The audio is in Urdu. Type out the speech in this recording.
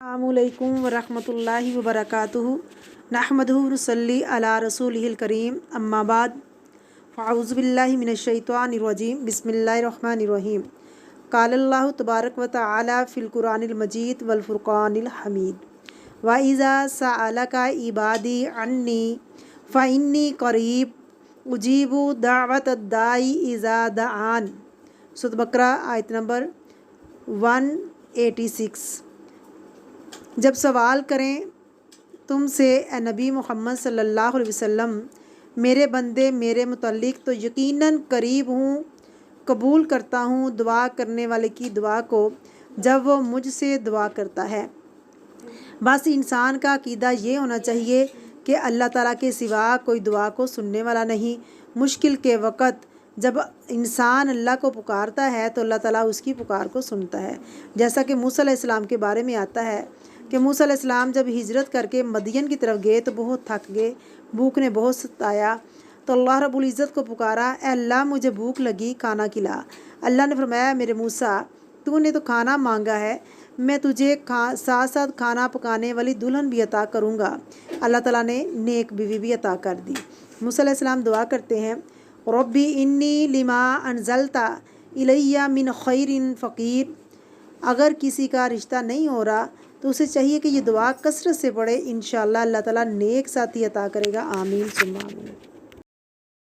السلام علیکم ورحمۃ اللہ وبرکاتہ نحمدہ ونصلی علی رسولہ الکریم اما بعد فاعوذ باللہ من الشیطان الرجیم بسم اللہ الرحمن الرحیم قال اللہ تبارک و تعالی فی القرآن المجید والفرقان الحمید وَإِذَا سَأَلَكَ عِبَادِي عَنِّي فَإِنِّي قَرِيبٌ أُجِيبُ دَعْوَةَ الدَّاعِ إِذَا دَعَانِ سورۃ بقرہ آیت نمبر 186۔ جب سوال کریں تم سے اے نبی محمد صلی اللہ علیہ وسلم میرے بندے میرے متعلق تو یقیناً قریب ہوں، قبول کرتا ہوں دعا کرنے والے کی دعا کو جب وہ مجھ سے دعا کرتا ہے۔ بس انسان کا عقیدہ یہ ہونا چاہیے کہ اللہ تعالیٰ کے سوا کوئی دعا کو سننے والا نہیں۔ مشکل کے وقت جب انسان اللہ کو پکارتا ہے تو اللہ تعالیٰ اس کی پکار کو سنتا ہے، جیسا کہ موسیٰ علیہ السلام کے بارے میں آتا ہے کہ موسیٰ علیہ السلام جب ہجرت کر کے مدین کی طرف گئے تو بہت تھک گئے، بھوک نے بہت ستایا تو اللہ رب العزت کو پکارا، اے اللہ مجھے بھوک لگی، کھانا کھلا۔ اللہ نے فرمایا میرے موسیٰ تو نے تو کھانا مانگا ہے، میں تجھے ساتھ ساتھ کھانا پکانے والی دلہن بھی عطا کروں گا۔ اللہ تعالیٰ نے نیک بیوی بھی عطا کر دی۔ موسیٰ علیہ السلام دعا کرتے ہیں ربی انی لما انزلت الی من خیر فقیر۔ اگر کسی کا رشتہ نہیں ہو رہا تو اسے چاہیے کہ یہ دعا کثرت سے پڑھے، انشاءاللہ اللہ تعالیٰ نیک ساتھی عطا کرے گا، آمین ثم آمین۔